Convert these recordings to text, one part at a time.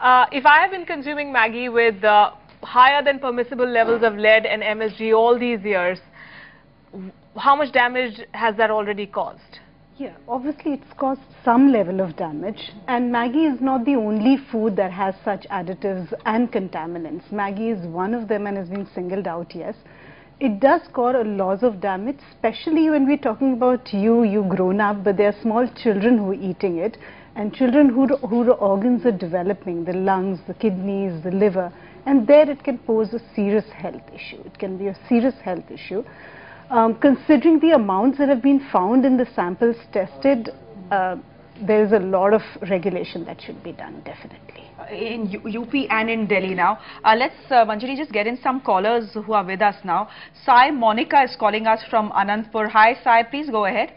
If I have been consuming Maggi with higher than permissible levels of lead and MSG all these years, how much damage has that already caused? Yeah, obviously it's caused some level of damage, and Maggi is not the only food that has such additives and contaminants. Maggi is one of them and has been singled out, yes. It does cause a lot of damage, especially when we're talking about you grown up, but there are small children who are eating it, and children whose organs are developing, the lungs, the kidneys, the liver, and there it can pose a serious health issue. It can be a serious health issue. Considering the amounts that have been found in the samples tested, there is a lot of regulation that should be done, definitely. In UP and in Delhi now. Let's, Manjari, just get in some callers who are with us now. Sai Monica is calling us from Anandpur. Hi, Sai, please go ahead.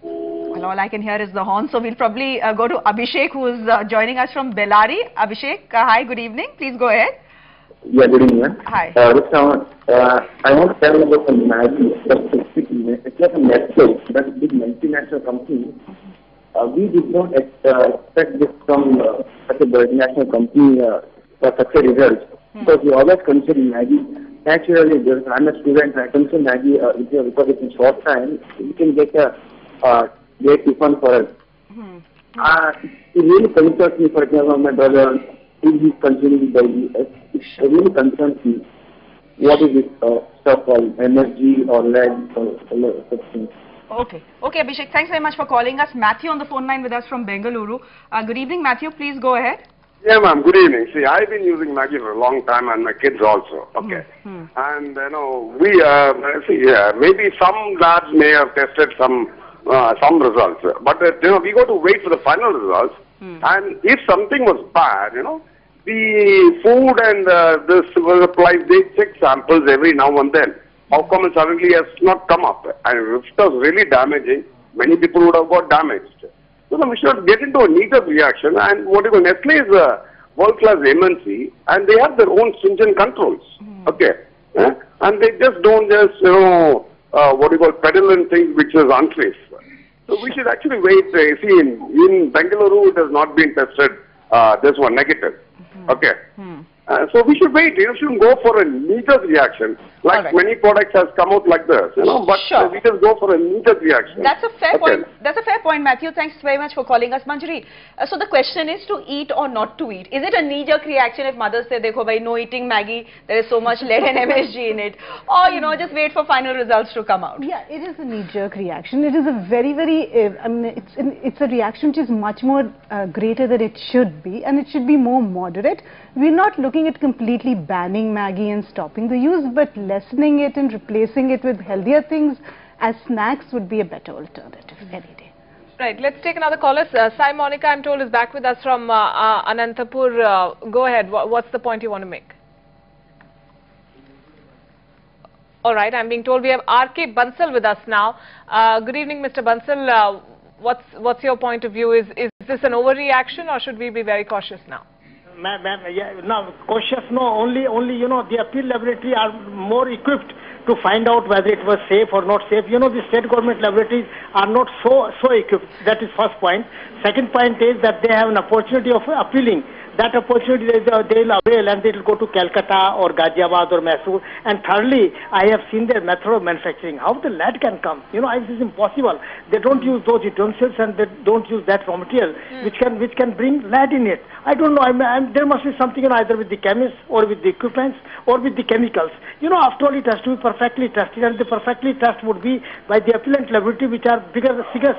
Well, all I can hear is the horn, so we'll probably go to Abhishek, who is joining us from Bellary. Abhishek, hi, good evening. Please go ahead. Yeah, good evening. Hi. I want to tell you about the Maggi. It's like a Netflix, that's a big multinational company. We did not expect this from such a multinational company for such a result. Because we always consider Maggi. Naturally, I'm a student, I consider Maggi because it's in short time, we can get a great refund for it. It really concerns me, for example, my brother. He's consuming daily. It really concerns me. What is this stuff called MSG or lead or such things? Okay, Abhishek, thanks very much for calling us. Matthew on the phone line with us from Bengaluru. Good evening, Matthew. Please go ahead. Yeah, ma'am. Good evening. See, I've been using Maggi for a long time, and my kids also. Okay, and we maybe some labs may have tested some results, but we got to wait for the final results. And if something was bad, the food and the supplies, they check samples every now and then. How come it suddenly has not come up? And if it was really damaging, many people would have got damaged. So we should get into a neater reaction. And Nestle is a world-class MNC, and they have their own stringent controls. Okay, and they just don't peddle in things which is unsafe. So we should actually wait. See, in Bengaluru, it has not been tested. This one negative. Okay. So we should wait. You shouldn't go for a neater reaction. Like many products has come out like this, but we just go for a neater reaction. That's a fair point. That's a fair point, Matthew. Thanks very much for calling us. Manjari, so the question is to eat or not to eat. Is it a knee-jerk reaction if mothers say, "Dekho bhai, no eating Maggi, there is so much lead and MSG in it," or just wait for final results to come out? Yeah, it is a knee-jerk reaction. It is a very, it's a reaction which is much more greater than it should be, and it should be more moderate. We're not looking at completely banning Maggi and stopping the use, but lessening it and replacing it with healthier things as snacks would be a better alternative any day. Right, let's take another caller. Sai Monica, I'm told, is back with us from Anantapur. Go ahead. What's the point you want to make? All right, I'm being told we have R.K. Bansal with us now. Good evening, Mr. Bansal. What's your point of view? Is this an overreaction, or should we be very cautious now? No, cautious, no, only, the appeal laboratory are more equipped to find out whether it was safe or not safe. The state government laboratories are not so equipped. That is first point. Second point is that they have an opportunity of appealing. That opportunity they'll avail, and they'll go to Calcutta or Ghaziabad or Mysore. And thirdly, I have seen their method of manufacturing. How the lead can come? It is impossible. They don't use those utensils, and they don't use that raw material which can bring lead in it. I don't know. There must be something either with the chemists or with the equipments or with the chemicals. After all, it has to be perfectly tested, and the perfectly test would be by the appellant laboratory, which are bigger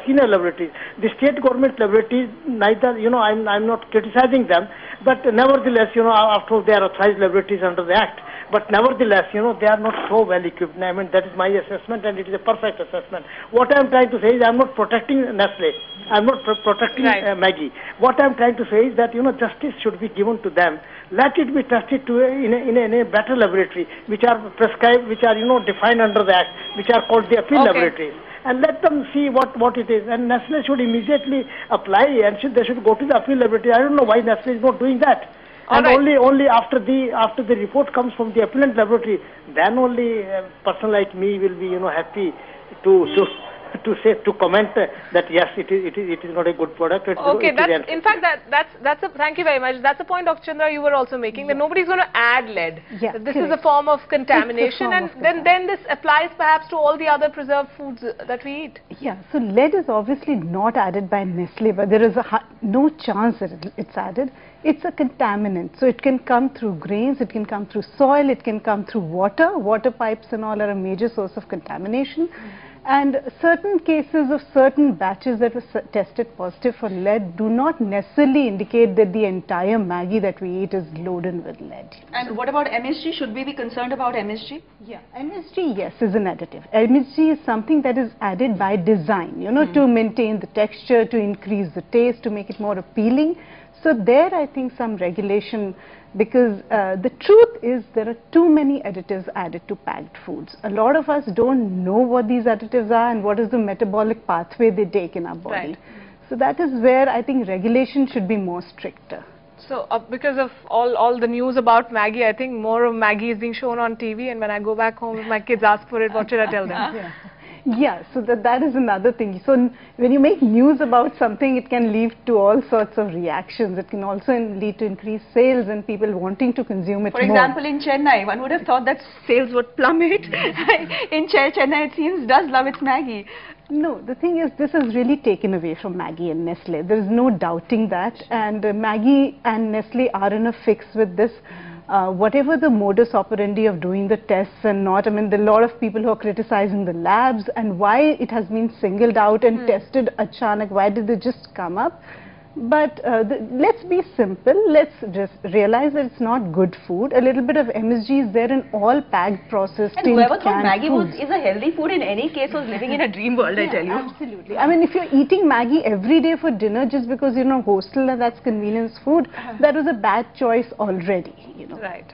senior laboratories. The state government laboratories, neither, I'm not criticizing them. But nevertheless, after all, they are authorized laboratories under the Act. But nevertheless, they are not so well equipped. That is my assessment, and it is a perfect assessment. What I am trying to say is I am not protecting Nestle. I am not protecting Maggi. What I am trying to say is that, justice should be given to them. Let it be tested in a better laboratory, which are prescribed, which are, defined under the Act, which are called the appeal laboratories. And let them see what it is. And Nestle should immediately apply, and they should go to the appeal laboratory. I don't know why Nestle is not doing that. And only after the report comes from the appellant laboratory, then only a person like me will be happy to to comment that yes, it is not a good product. Okay, in fact that's a, thank you very much. That's a point, Dr. Chandra, you were also making, that nobody's going to add lead. Yeah, this is a form of contamination, and then this applies perhaps to all the other preserved foods that we eat. Yeah, so lead is obviously not added by Nestle, but there is no chance that it's added. It's a contaminant, so it can come through grains, it can come through soil, it can come through water. Water pipes and all are a major source of contamination. And certain cases of certain batches that were tested positive for lead do not necessarily indicate that the entire Maggi that we eat is loaded with lead. And what about MSG? Should we be concerned about MSG? Yeah, MSG, yes, is an additive. MSG is something that is added by design, you know, to maintain the texture, to increase the taste, to make it more appealing. So there I think some regulation, because the truth is there are too many additives added to packed foods. A lot of us don't know what these additives are and what is the metabolic pathway they take in our body. Right. So that is where I think regulation should be more stricter. So because of all the news about Maggi, I think more of Maggi is being shown on TV, and when I go back home, if my kids ask for it, what should I tell them? Yeah, so that is another thing. So when you make news about something, it can lead to all sorts of reactions. It can also lead to increased sales and people wanting to consume it more. For example, in Chennai, one would have thought that sales would plummet. In Chennai, it seems, does love its Maggi. No, the thing is, this is really taken away from Maggi and Nestle. There is no doubting that. And Maggi and Nestle are in a fix with this. Whatever the modus operandi of doing the tests and not, I mean, there are a lot of people who are criticizing the labs and why it has been singled out and tested achanak, why did they just come up? But let's be simple, let's just realize that it's not good food. A little bit of MSG is there in all packed, processed, and whoever thought Maggi is a healthy food in any case was living in a dream world, I tell you. Absolutely. I mean, if you're eating Maggi every day for dinner just because you're in a hostel and that's convenience food, that was a bad choice already, you know. Right.